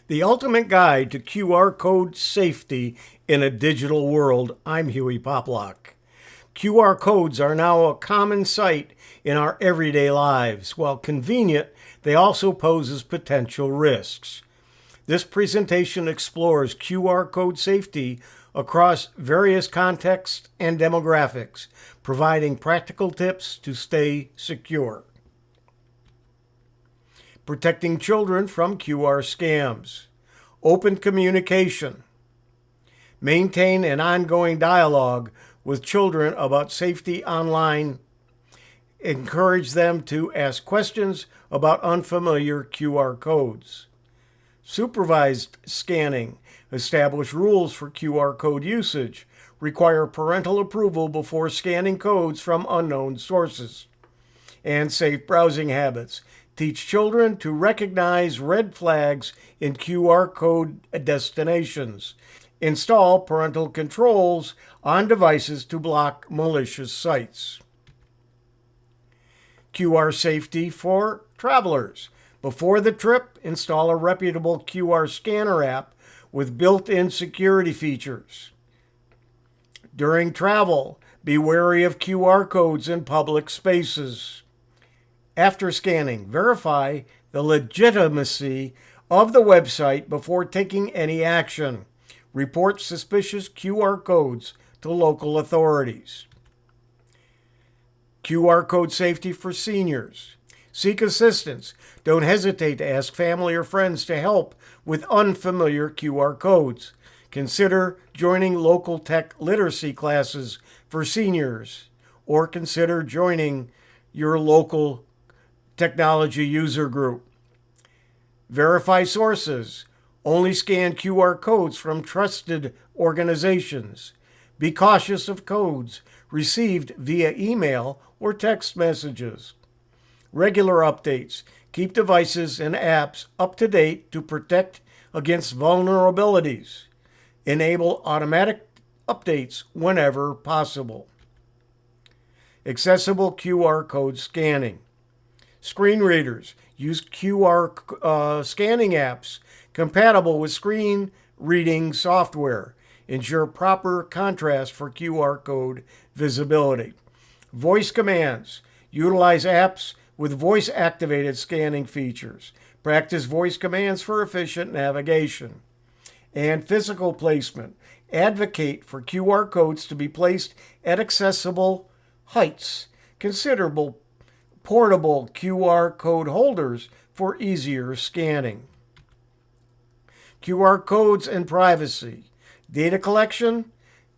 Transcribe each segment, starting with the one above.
The ultimate guide to QR code safety in a digital world. I'm Hewie Poplock. QR codes are now a common sight in our everyday lives. While convenient, they also pose potential risks. This presentation explores QR code safety across various contexts and demographics, providing practical tips to stay secure. Protecting children from QR scams. Open communication. Maintain an ongoing dialogue with children about safety online. Encourage them to ask questions about unfamiliar QR codes. Supervised scanning. Establish rules for QR code usage. Require parental approval before scanning codes from unknown sources. And safe browsing habits. Teach children to recognize red flags in QR code destinations. Install parental controls on devices to block malicious sites. QR safety for travelers. Before the trip, install a reputable QR scanner app with built-in security features. During travel, be wary of QR codes in public spaces. After scanning, verify the legitimacy of the website before taking any action. Report suspicious QR codes to local authorities. QR code safety for seniors. Seek assistance. Don't hesitate to ask family or friends to help with unfamiliar QR codes. Consider joining local tech literacy classes for seniors, or consider joining your local technology user group. Verify sources. Only scan QR codes from trusted organizations. Be cautious of codes received via email or text messages. Regular updates. Keep devices and apps up to date to protect against vulnerabilities. Enable automatic updates whenever possible. Accessible QR code scanning. Screen readers. Use QR scanning apps compatible with screen reading software. Ensure proper contrast for QR code visibility. Voice commands. Utilize apps with voice-activated scanning features. Practice voice commands for efficient navigation. And physical placement. Advocate for QR codes to be placed at accessible heights. Considerable portable QR code holders for easier scanning. QR codes and privacy. Data collection.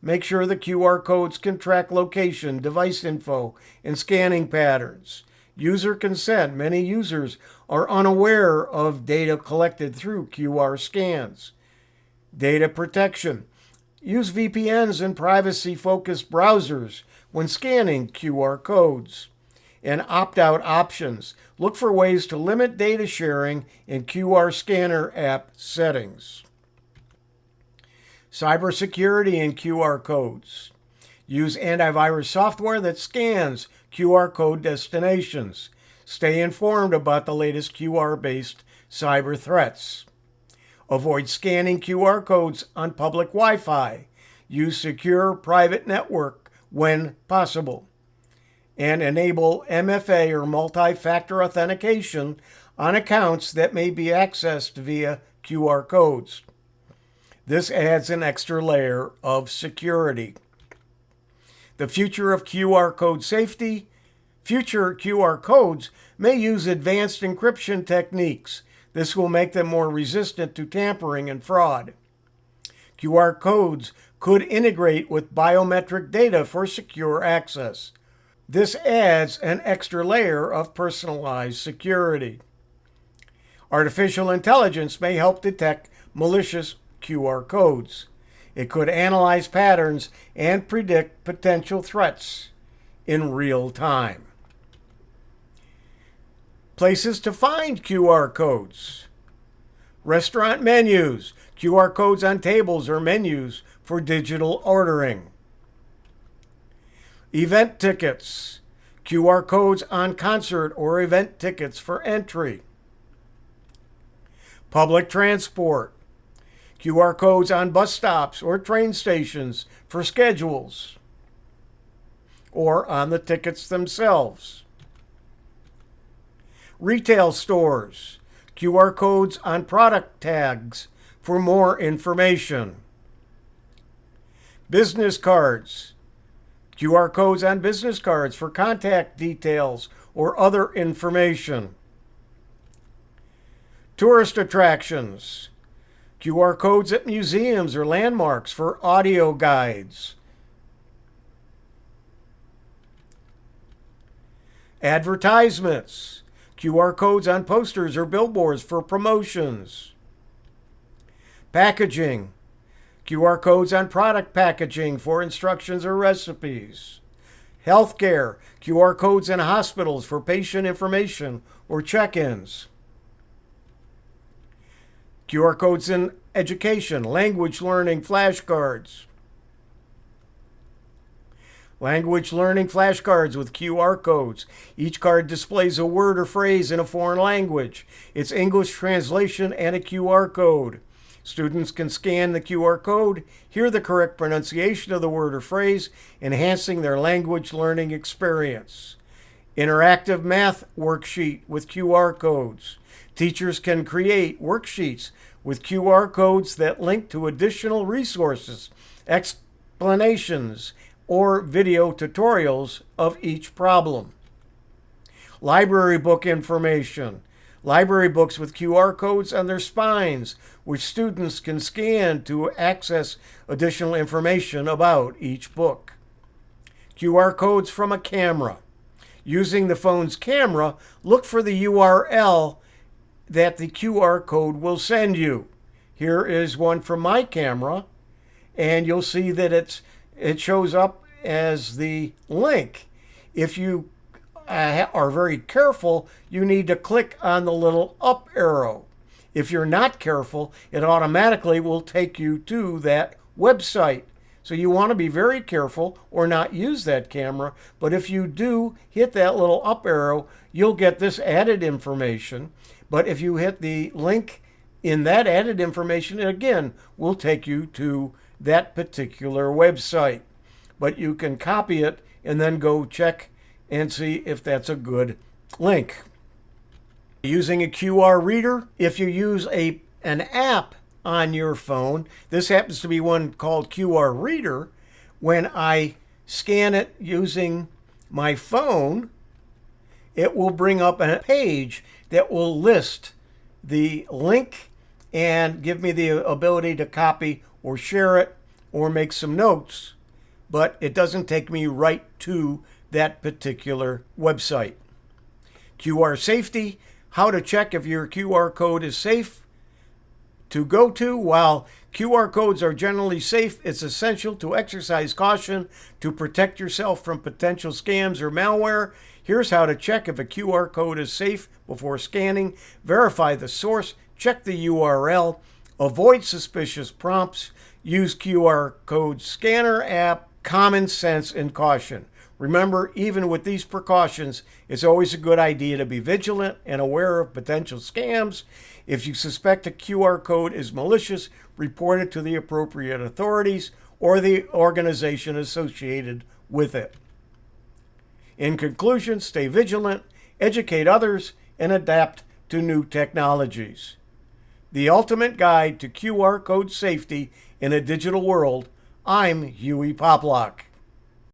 Make sure the QR codes can track location, device info, and scanning patterns. User consent. Many users are unaware of data collected through QR scans. Data protection. Use VPNs and privacy-focused browsers when scanning QR codes. And opt-out options. Look for ways to limit data sharing in QR scanner app settings. Cybersecurity and QR codes. Use antivirus software that scans QR code destinations. Stay informed about the latest QR-based cyber threats. Avoid scanning QR codes on public Wi-Fi. Use secure private network when possible. And enable MFA or multi-factor authentication on accounts that may be accessed via QR codes. This adds an extra layer of security. The future of QR code safety. Future QR codes may use advanced encryption techniques. This will make them more resistant to tampering and fraud. QR codes could integrate with biometric data for secure access. This adds an extra layer of personalized security. Artificial intelligence may help detect malicious QR codes. It could analyze patterns and predict potential threats in real time. Places to find QR codes. Restaurant menus. QR codes on tables or menus for digital ordering. Event tickets. QR codes on concert or event tickets for entry. Public transport. QR codes on bus stops or train stations for schedules, or on the tickets themselves. Retail stores. QR codes on product tags for more information. Business cards. QR codes on business cards for contact details or other information. Tourist attractions. QR codes at museums or landmarks for audio guides. Advertisements. QR codes on posters or billboards for promotions. Packaging. QR codes on product packaging for instructions or recipes. Healthcare. QR codes in hospitals for patient information or check-ins. QR codes in education, language learning flashcards. Language learning flashcards with QR codes. Each card displays a word or phrase in a foreign language, its English translation, and a QR code. Students can scan the QR code, hear the correct pronunciation of the word or phrase, enhancing their language learning experience. Interactive math worksheet with QR codes. Teachers can create worksheets with QR codes that link to additional resources, explanations, or video tutorials of each problem. Library book information. Library books with QR codes on their spines, which students can scan to access additional information about each book. QR codes from a camera. Using the phone's camera, look for the URL that the QR code will send you. Here is one from my camera, and you'll see that it shows up as the link. If you are very careful, you need to click on the little up arrow. If you're not careful, it automatically will take you to that website. So you want to be very careful or not use that camera. But if you do hit that little up arrow, you'll get this added information. But if you hit the link in that added information, it again will take you to that particular website. But you can copy it and then go check and see if that's a good link. Using a QR reader, if you use an app on your phone, this happens to be one called QR Reader. When I scan it using my phone, it will bring up a page that will list the link and give me the ability to copy or share it or make some notes, but it doesn't take me right to that particular website. QR safety, how to check if your QR code is safe to go to. While QR codes are generally safe, it's essential to exercise caution to protect yourself from potential scams or malware. Here's how to check if a QR code is safe before scanning. Verify the source, check the URL, avoid suspicious prompts, use QR code scanner app, common sense and caution. Remember, even with these precautions, it's always a good idea to be vigilant and aware of potential scams. If you suspect a QR code is malicious, report it to the appropriate authorities or the organization associated with it. In conclusion, stay vigilant, educate others, and adapt to new technologies. The ultimate guide to QR code safety in a digital world. I'm Hewie Poplock.